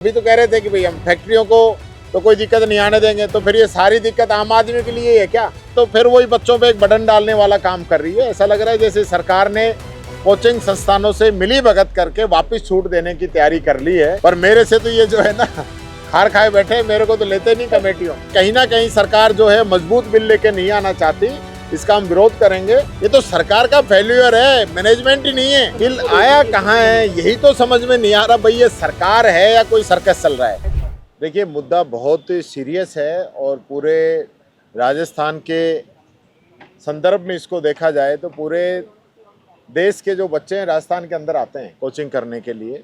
अभी तो कह रहे थे कि भाई हम फैक्ट्रियों को तो कोई दिक्कत नहीं आने देंगे, तो फिर ये सारी दिक्कत आम आदमी के लिए है क्या? तो फिर वही बच्चों पे एक बटन डालने वाला काम कर रही है। ऐसा लग रहा है जैसे सरकार ने कोचिंग संस्थानों से मिली भगत करके वापस छूट देने की तैयारी कर ली है। पर मेरे से तो ये जो है ना खार खाए बैठे, मेरे को तो लेते नहीं कमेटियों। कहीं ना कहीं सरकार जो है मजबूत बिल लेके नहीं आना चाहती, इसका हम विरोध करेंगे। ये तो सरकार का फेल्यूर है, मैनेजमेंट ही नहीं है। बिल आया कहाँ है यही तो समझ में नहीं आ रहा। भाई ये सरकार है या कोई सर्कस चल रहा है? देखिए मुद्दा बहुत सीरियस है और पूरे राजस्थान के संदर्भ में इसको देखा जाए तो पूरे देश के जो बच्चे हैं राजस्थान के अंदर आते हैं कोचिंग करने के लिए,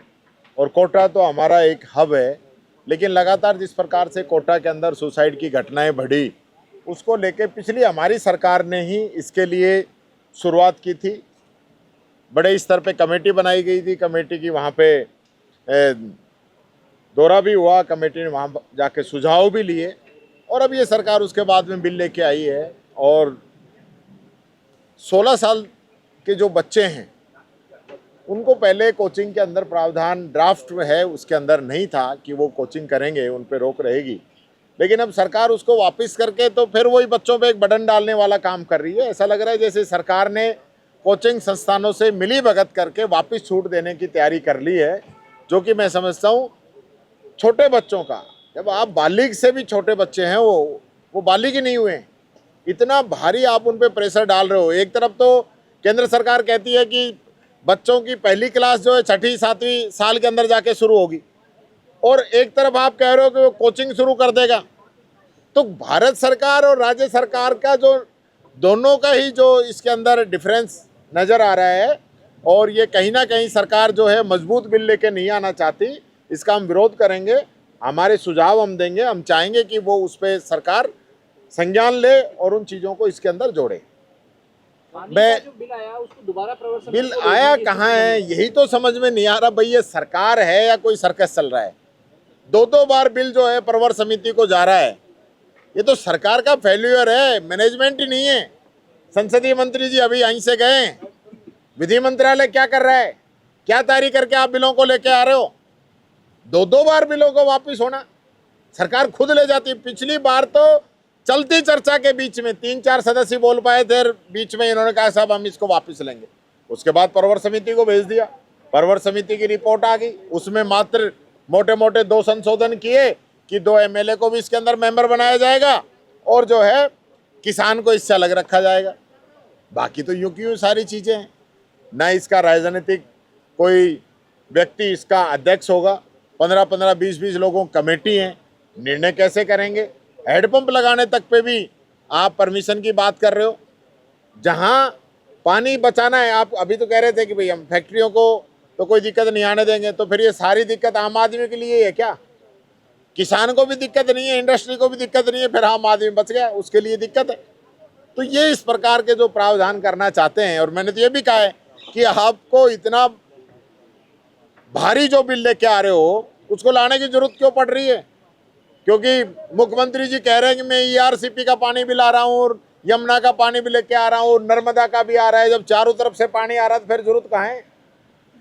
और कोटा तो हमारा एक हब है। लेकिन लगातार जिस प्रकार से कोटा के अंदर सुसाइड की घटनाएं बढ़ी, उसको लेके पिछली हमारी सरकार ने ही इसके लिए शुरुआत की थी। बड़े स्तर पे कमेटी बनाई गई थी, कमेटी की वहाँ पे दौरा भी हुआ, कमेटी ने वहाँ जाके सुझाव भी लिए, और अब ये सरकार उसके बाद में बिल लेके आई है। और 16 साल के जो बच्चे हैं उनको पहले कोचिंग के अंदर प्रावधान ड्राफ्ट में है, उसके अंदर नहीं था कि वो कोचिंग करेंगे, उन पे रोक रहेगी। लेकिन अब सरकार उसको वापस करके तो फिर वही बच्चों पे एक बटन डालने वाला काम कर रही है। ऐसा लग रहा है जैसे सरकार ने कोचिंग संस्थानों से मिली भगत करके वापस छूट देने की तैयारी कर ली है, जो कि मैं समझता हूँ छोटे बच्चों का, जब आप बालिग से भी छोटे बच्चे हैं, वो बालिग ही नहीं हुए, इतना भारी आप उन पे प्रेशर डाल रहे हो। एक तरफ तो केंद्र सरकार कहती है कि बच्चों की पहली क्लास जो है 6ठी 7वीं साल के अंदर जाके शुरू होगी, और एक तरफ आप कह रहे हो कि वो कोचिंग शुरू कर देगा। तो भारत सरकार और राज्य सरकार का जो दोनों का ही जो इसके अंदर डिफरेंस नज़र आ रहा है, और ये कहीं ना कहीं सरकार जो है मजबूत बिल लेके नहीं आना चाहती। इसका हम विरोध करेंगे, हमारे सुझाव हम देंगे। हम चाहेंगे कि वो उस पर सरकार संज्ञान ले और उन चीज़ों को इसके अंदर जोड़े। मैं बिल आया उसको दोबारा प्रवर्तन बिल आया कहाँ है यही तो समझ में नहीं आ रहा। भाई ये सरकार है या कोई सर्कस चल रहा है? 2 बार बिल जो है प्रवर समिति को जा रहा है। ये तो सरकार का फेल्यूर है, मैनेजमेंट ही नहीं है। संसदीय मंत्री जी अभी यहीं से गए, विधि मंत्रालय क्या कर रहा है? क्या तैयारी करके आप बिलों को लेके आ रहे हो? 2 बार बिलों को वापस होना सरकार खुद ले जाती। पिछली बार तो चलती चर्चा के बीच में 3-4 सदस्य बोल पाए थे, बीच में इन्होंने कहा साहब हम इसको वापस लेंगे। उसके बाद परवर समिति को भेज दिया, परवर समिति की रिपोर्ट आ गई, उसमें मात्र मोटे मोटे 2 संशोधन किए कि 2 MLA को भी इसके अंदर मेंबर बनाया जाएगा, और जो है किसान को इससे अलग रखा जाएगा। बाकी तो यूं की यूं सारी चीज़ें हैं। न इसका राजनीतिक कोई व्यक्ति इसका अध्यक्ष होगा, 15-15, 20-20 लोगों की कमेटी है, निर्णय कैसे करेंगे? हेडपंप लगाने तक पे भी आप परमिशन की बात कर रहे हो, जहां पानी बचाना है। आप अभी तो कह रहे थे कि भाई हम फैक्ट्रियों को तो कोई दिक्कत नहीं आने देंगे, तो फिर ये सारी दिक्कत आम आदमी के लिए है क्या? किसान को भी दिक्कत नहीं है, इंडस्ट्री को भी दिक्कत नहीं है, फिर आम आदमी बच गया, उसके लिए दिक्कत है। तो ये इस प्रकार के जो प्रावधान करना चाहते हैं, और मैंने तो ये भी कहा है कि आपको इतना भारी जो बिल लेके आ रहे हो उसको लाने की जरूरत क्यों पड़ रही है? क्योंकि मुख्यमंत्री जी कह रहे हैं कि मैं ERCP का पानी भी ला रहा हूँ, और यमुना का पानी भी लेके आ रहा हूँ, और नर्मदा का भी आ रहा है। जब चारों तरफ से पानी आ रहा है तो फिर जरूरत कहाँ है?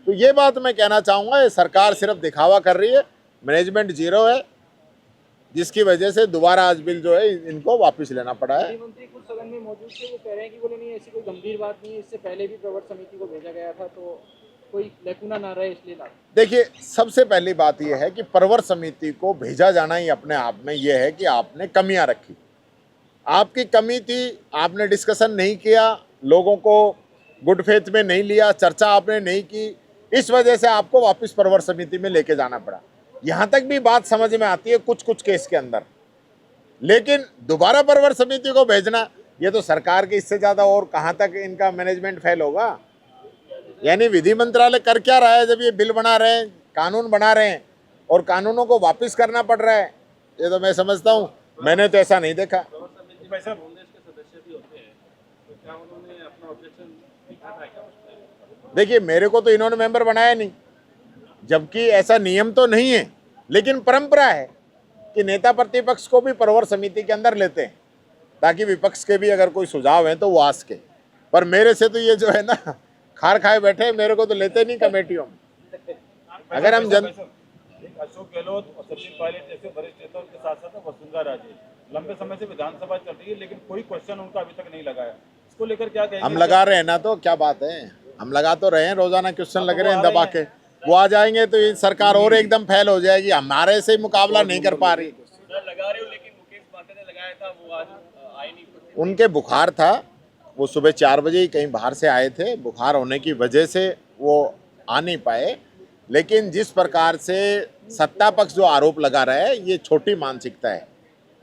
तो ये बात मैं कहना चाहूँगा, ये सरकार सिर्फ दिखावा कर रही है, मैनेजमेंट जीरो है, जिसकी वजह से दोबारा आज बिल जो है इनको वापस लेना पड़ा है। मंत्री कुछ सदन में मौजूद थे, वो कह रहे हैं कि बोले नहीं ऐसी कोई गंभीर बात नहीं है, इससे पहले भी प्रवर समिति को भेजा गया था, तो कोई लैकुना ना रहे इसलिए ला। देखिए सबसे पहली बात यह है कि प्रवर समिति को भेजा जाना ही अपने आप में यह है कि आपने कमियां रखी। आपकी कमी थी, आपने डिस्कशन नहीं किया, लोगों को गुड फेथ में नहीं लिया, चर्चा आपने नहीं की, इस वजह से आपको वापस प्रवर समिति में लेके जाना पड़ा। यहाँ तक भी बात समझ में आती है कुछ कुछ केस के अंदर, लेकिन दोबारा प्रवर समिति को भेजना, ये तो सरकार के इससे ज़्यादा और कहाँ तक इनका मैनेजमेंट फेल होगा? यानी विधि मंत्रालय कर क्या रहा है? जब ये बिल बना रहे हैं, कानून बना रहे हैं, और कानूनों को वापस करना पड़ रहा है, ये तो मैं समझता हूँ, मैंने तो ऐसा नहीं देखा। देखिए मेरे को तो इन्होंने मेंबर बनाया नहीं, जबकि ऐसा नियम तो नहीं है, लेकिन परंपरा है कि नेता प्रतिपक्ष को भी प्रवर समिति के अंदर लेते हैं, ताकि विपक्ष के भी अगर कोई सुझाव है तो वो आ सके। पर मेरे से तो ये जो है ना खार खाए बैठे, मेरे को तो लेते नहीं कमेटियों में। अगर हम अशोक गहलोत और सचिन पायलट जैसे वरिष्ठ नेता, उनके साथ साथ वसुंधरा राजे लंबे समय से विधानसभा चल रही है, लेकिन कोई क्वेश्चन उनका अभी तक नहीं लगाया। इसको लेकर क्या कहेंगे? हम लगा रहे हैं ना, तो क्या बात है, हम लगा तो रहे हैं, रोजाना क्वेश्चन हाँ, लग तो रहे वो हैं आ दबा रहे के। हैं। वो आ जाएंगे तो ये सरकार और एकदम फेल हो जाएगी, हमारे से मुकाबला नहीं कर पा रही। लगा रहे हो, लेकिन मुकेश पांडे ने लगाया था, वो आज आए नहीं कुछ। उनके बुखार था, वो सुबह 4 बजे ही कहीं बाहर से आए थे, बुखार होने की वजह से वो आ नहीं पाए। लेकिन जिस प्रकार से सत्ता पक्ष जो आरोप लगा रहा है, ये छोटी मानसिकता है।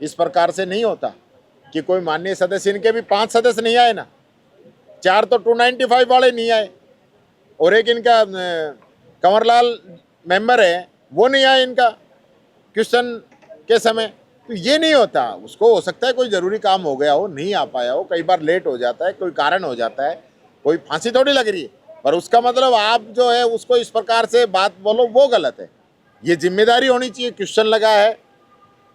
इस प्रकार से नहीं होता कि कोई माननीय सदस्य, इनके भी 5 सदस्य नहीं आए ना, 4 तो 295 वाले नहीं आए, और एक इनका कंवरलाल मेंबर है, वो नहीं आए इनका क्वेश्चन के समय। तो ये नहीं होता, उसको हो सकता है कोई ज़रूरी काम हो गया हो, नहीं आ पाया हो, कई बार लेट हो जाता है, कोई कारण हो जाता है, कोई फांसी थोड़ी लग रही है, पर उसका मतलब आप जो है उसको इस प्रकार से बात बोलो, वो गलत है। ये जिम्मेदारी होनी चाहिए, क्वेश्चन लगा है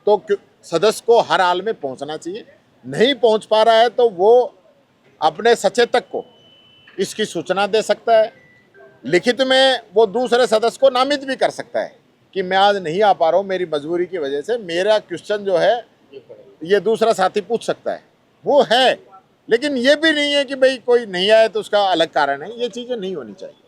तो सदस्य को हर हाल में पहुंचना चाहिए, नहीं पहुंच पा रहा है तो वो अपने सचेतक को इसकी सूचना दे सकता है, लिखित में वो दूसरे सदस्य को नामित भी कर सकता है कि मैं आज नहीं आ पा रहा हूँ, मेरी मजबूरी की वजह से मेरा क्वेश्चन जो है ये दूसरा साथी पूछ सकता है, वो है। लेकिन ये भी नहीं है कि भाई कोई नहीं आए तो उसका अलग कारण है, ये चीज़ें नहीं होनी चाहिए।